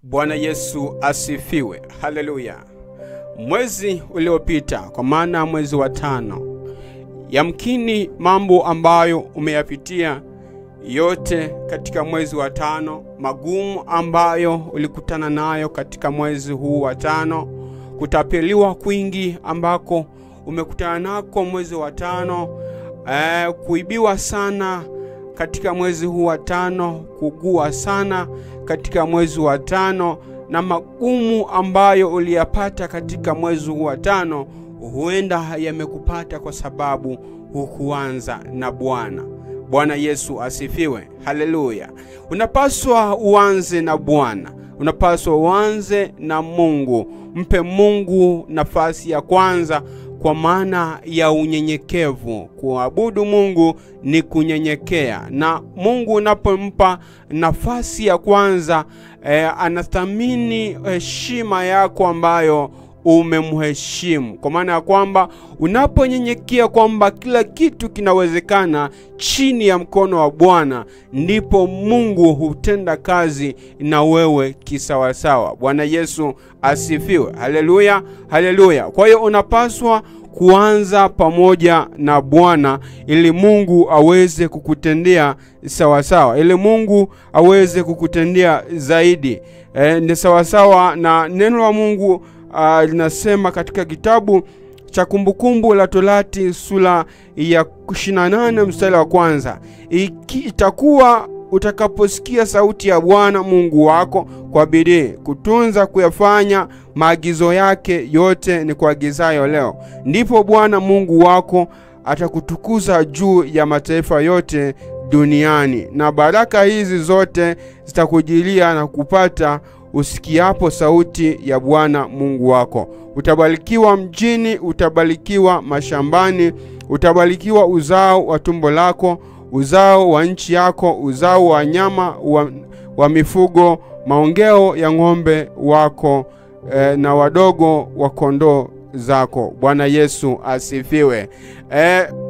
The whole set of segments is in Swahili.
Bwana Yesu asifiwe. Haleluya. Mwezi uliopita, kwa maana mwezi wa 5, yamkini mambo ambayo umeyapitia yote katika mwezi wa 5, magumu ambayo ulikutana nayo katika mwezi huu wa 5, kutapeliwa kwingi ambako umekutana nako mwezi wa 5, kuibiwa sana katika mwezi huu wa 5, kugua sana katika mwezi wa 5, na magumu ambayo uliyapata katika mwezi huu wa 5 huenda yamekupata kwa sababu hukuanza na Bwana. Bwana Yesu asifiwe. Haleluya. Unapaswa uanze na Bwana. Unapaswa uanze na Mungu. Mpe Mungu nafasi ya kwanza, kwa maana ya unyenyekevu. Kuabudu Mungu ni kunyenyekea, na Mungu unapompa nafasi ya kwanza, anathamini heshima yako ambayo umemheshimu. Kwa maana ya kwamba unaponyenyekea kwamba kila kitu kinawezekana chini ya mkono wa Bwana, ndipo Mungu hutenda kazi na wewe kisawasawa. Bwana Yesu asifiwe. Haleluya, haleluya. Kwa hiyo unapaswa kuanza pamoja na Bwana ili Mungu aweze kukutendea sawasawa, ili Mungu aweze kukutendea zaidi. Ni sawasawa na neno la Mungu linasema katika kitabu cha Kumbukumbu la Torati sura ya 28 mstari wa 1, itakuwa utakaposikia sauti ya Bwana Mungu wako kwa bidii kutunza kuyafanya maagizo yake yote ni kuagizayo leo, ndipo Bwana Mungu wako atakutukuza juu ya mataifa yote duniani, na baraka hizi zote zitakujilia na kupata usikiapo sauti ya Bwana Mungu wako. Utabarikiwa mjini, utabarikiwa mashambani, utabarikiwa uzao wa tumbo lako, uzao wa nchi yako, uzao wa nyama wa mifugo, maongeo ya ng'ombe wako, na wadogo wa kondoo zako. Bwana Yesu asifiwe.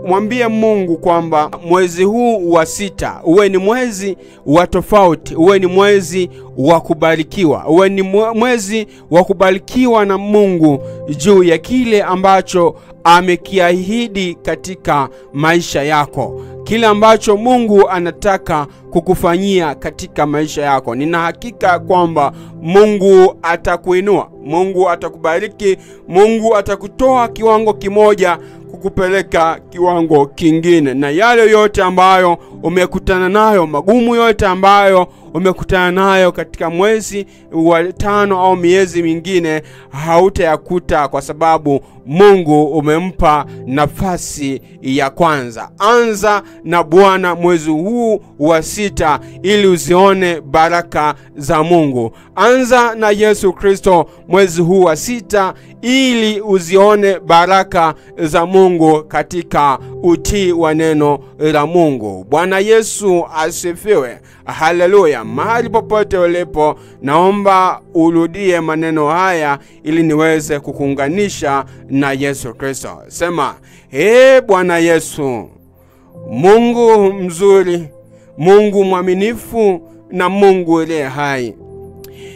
Mwambie Mungu kwamba mwezi huu wa 6 uwe ni mwezi wa tofauti, uwe ni mwezi wa kubarikiwa, uwe ni mwezi wa kubarikiwa na Mungu juu ya kile ambacho amekiahidi katika maisha yako, kile ambacho Mungu anataka kukufanyia katika maisha yako. Nina hakika kwamba Mungu atakuinua, Mungu atakubariki, Mungu atakutoa kiwango kimoja kukupeleka kiwango kingine, na yale yote ambayo umekutana nayo, magumu yote ambayo umekutana nayo katika mwezi wa 5 au miezi mingine, hautayakuta, kwa sababu Mungu umempa nafasi ya kwanza. Anza na Bwana mwezi huu wa 6 ili uzione baraka za Mungu. Anza na Yesu Kristo mwezi huu wa 6 ili uzione baraka za Mungu katika utii wa neno la Mungu. Bwana Yesu asifiwe. Haleluya. Mahali popote ulipo, naomba urudie maneno haya ili niweze kukuunganisha na Yesu Kristo. Sema, Bwana Yesu, Mungu mzuri, Mungu mwaminifu na Mungu aliye hai,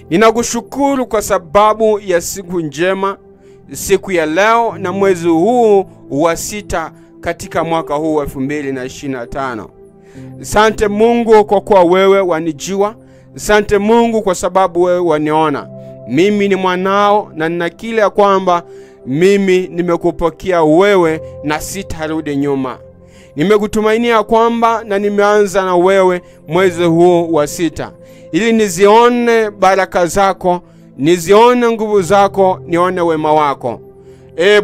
ninakushukuru kwa sababu ya siku njema, siku ya leo na mwezi huu wa 6 katika mwaka huu wa 2025. Asante Mungu kwa kuwa wewe wanijua. Asante Mungu kwa sababu wewe waniona. Mimi ni mwanao na nina kile ya kwamba mimi nimekupokea wewe na sitarudi nyuma. Nimekutumainia kwamba na nimeanza na wewe mwezi huu wa 6 ili nizione baraka zako, nizione nguvu zako, nione wema wako.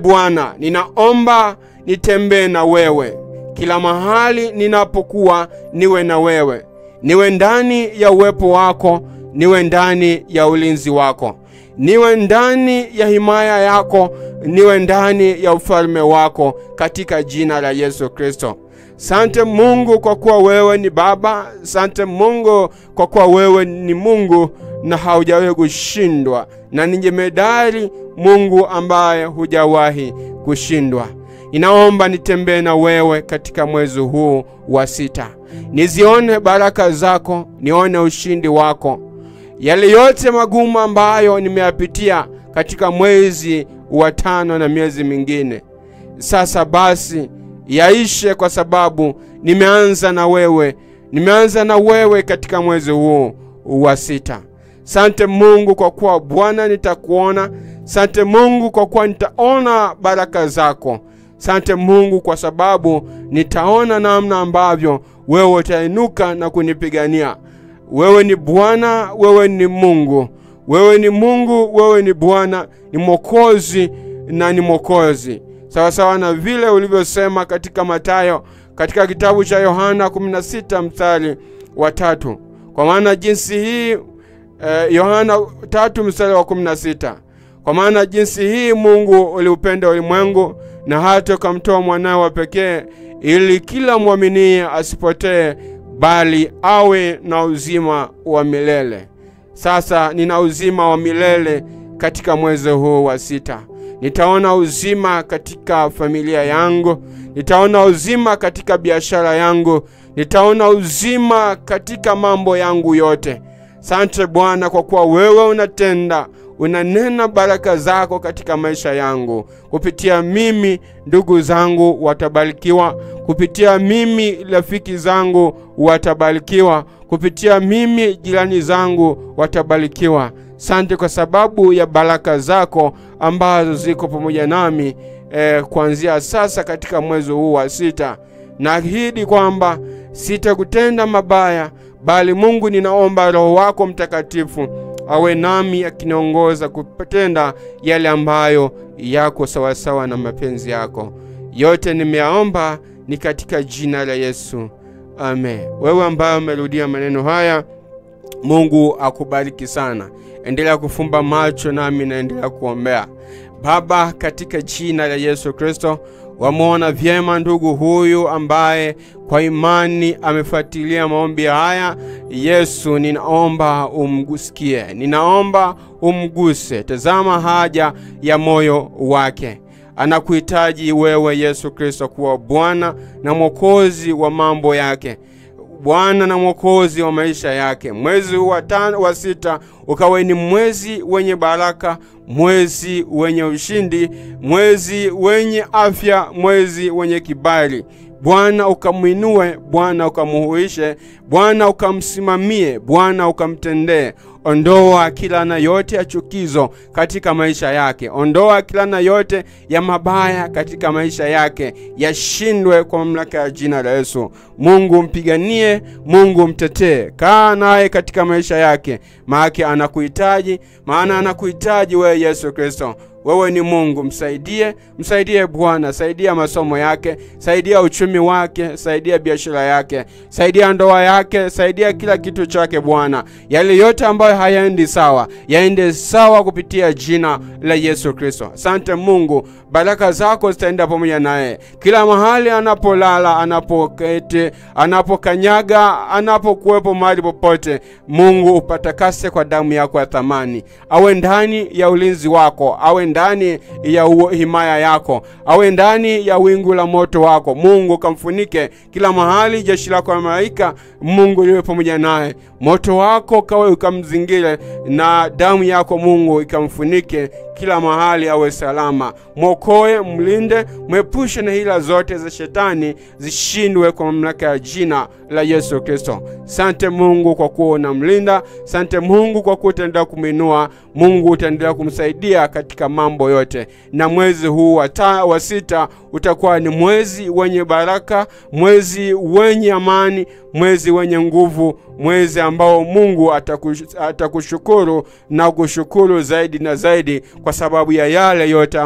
Bwana, ninaomba nitembee na wewe kila mahali ninapokuwa, niwe na wewe, niwe ndani ya uwepo wako, niwe ndani ya ulinzi wako, niwe ndani ya himaya yako, niwe ndani ya ufalme wako, katika jina la Yesu Kristo. Sante Mungu kwa kuwa wewe ni Baba. Sante Mungu kwa kuwa wewe ni Mungu na haujawahi kushindwa, na ni jemedari Mungu ambaye hujawahi kushindwa. Ninaomba nitembee na wewe katika mwezi huu wa 6. Nizione baraka zako, nione ushindi wako, Yale yote magumu ambayo nimeyapitia katika mwezi wa 5 na miezi mingine, sasa basi yaishe, kwa sababu nimeanza na wewe katika mwezi huu wa 6. Sante Mungu kwa kuwa Bwana nitakuona. Sante Mungu kwa kuwa nitaona baraka zako. Sante Mungu kwa sababu nitaona namna ambavyo wewe utainuka na kunipigania. Wewe ni Bwana, wewe ni Mungu. Wewe ni Mungu, wewe ni Bwana, ni Mwokozi na ni Mwokozi. Sawa sawa na vile ulivyosema katika Mathayo, katika kitabu cha Yohana 16 mstari wa 3. Kwa maana jinsi hii Yohana 3 mstari wa 16. Kwa maana jinsi hii Mungu uliupenda ulimwengu na hata kumtoa mwanawe wa pekee, ili kila muaminie asipotee bali awe na uzima wa milele. Sasa nina uzima wa milele katika mwezi huu wa 6. Nitaona uzima katika familia yangu, nitaona uzima katika biashara yangu, nitaona uzima katika mambo yangu yote. Asante Bwana kwa kuwa wewe unanena baraka zako katika maisha yangu. Kupitia mimi ndugu zangu watabarikiwa, kupitia mimi rafiki zangu watabarikiwa, kupitia mimi jirani zangu watabarikiwa. Asante kwa sababu ya baraka zako ambazo ziko pamoja nami kuanzia sasa katika mwezi huu wa 6. Naahidi kwamba sitakutenda mabaya, bali Mungu ninaomba Roho wako Mtakatifu awe nami akiniongoza kutenda yale ambayo yako sawa sawa na mapenzi yako. Yote nimeomba ni katika jina la Yesu. Amen. Wewe ambaye umerudia maneno haya, Mungu akubariki sana. Endelea kufumba macho nami naendelea kuombea. Baba, katika jina la Yesu Kristo, wamuona vyema ndugu huyu ambaye kwa imani amefuatilia maombi haya. Yesu, ninaomba umgusikie, ninaomba umguse. Tazama haja ya moyo wake. Anakuhitaji wewe Yesu Kristo kuwa Bwana na Mwokozi wa mambo yake, Bwana na Mwokozi wa maisha yake. Mwezi wa 6 ukawe ni mwezi wenye baraka, mwezi wenye ushindi, mwezi wenye afya, mwezi wenye kibali. Bwana ukamuinue, Bwana ukamuhuishe, Bwana ukamsimamie, Bwana ukamtendee. Ondoa kila na yote ya chukizo katika maisha yake. Ondoa kila na yote ya mabaya katika maisha yake. Yashindwe kwa mamlaka ya jina la Yesu. Mungu mpiganie, Mungu mtetee. Kaa naye katika maisha yake, maana anakuhitaji wewe Yesu Kristo. Wewe ni Mungu, msaidie Bwana, saidia masomo yake, saidia uchumi wake, saidia biashara yake, saidia ndoa yake, saidia kila kitu chake Bwana. Yale yote ambayo hayaendi sawa, yaende sawa kupitia jina la Yesu Kristo. Asante Mungu, baraka zako zitaenda pamoja naye. Kila mahali anapolala, anapoketi, anapokanyaga, anapokuwepo mahali popote, Mungu upatakase kwa damu yako ya thamani. Awe ndani ya ulinzi wako, awe ndani ya himaya yako, awe ndani ya wingu la moto wako. Mungu kamfunike kila mahali, jeshi lako la malaika Mungu liwe pamoja naye. Moto wako kawe ukamzingire, na damu yako Mungu ikamfunike kila mahali, awe salama. Mwokoe, mlinde, mwepushe na hila zote za shetani, zishindwe kwa mamlaka ya jina la Yesu Kristo. Sante Mungu kwa kuwa unamlinda, sante Mungu kwa kuwa utaendelea kuminua. Mungu utaendelea kumsaidia katika mambo yote. Na mwezi huu wa 6 utakuwa ni mwezi wenye baraka, mwezi wenye amani, mwezi wenye nguvu, mwezi ambao Mungu atakushukuru na kushukuru zaidi na zaidi kwa sababu ya yale yote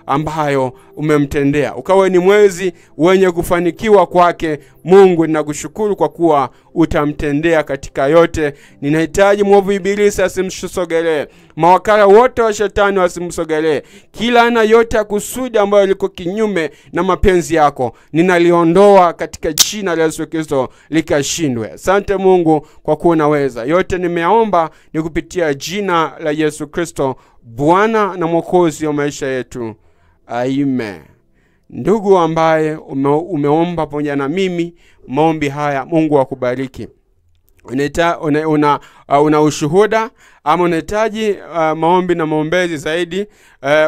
ambayo umemtendea. Ukawe ni mwezi wenye kufanikiwa kwake. Mungu ninakushukuru kwa kuwa utamtendea katika yote. Ninahitaji mwovu ibilisi asimsogelee, mawakala wote wa shetani wasimsogelee. Kila aina yote ya kusudi ambayo liko kinyume na mapenzi yako, ninaliondoa katika jina la Yesu Kristo, likashindwe. Asante Mungu kwa kuwa unaweza. Yote nimeomba ni kupitia jina la Yesu Kristo, Bwana na Mwokozi wa maisha yetu. Amen. Ndugu ambaye umeomba pamoja na mimi maombi haya, Mungu akubariki. una ushuhuda ama unahitaji maombi na maombezi zaidi,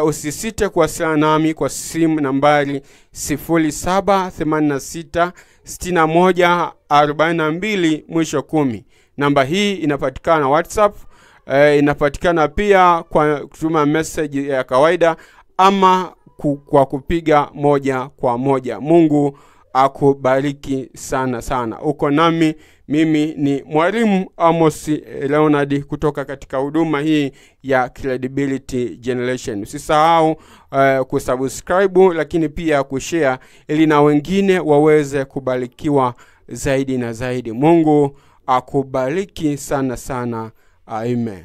usisite kuwasiliana nami kwa simu nambari 0786614210. Namba hii inapatikana WhatsApp, inapatikana pia kwa kutuma message ya kawaida ama kwa kupiga moja kwa moja. Mungu akubariki sana sana. Uko nami, mimi ni Mwalimu Amos Leonard kutoka katika huduma hii ya Credibility Generation. Usisahau kusubscribe, lakini pia kushare ili na wengine waweze kubarikiwa zaidi na zaidi. Mungu akubariki sana sana. Amen.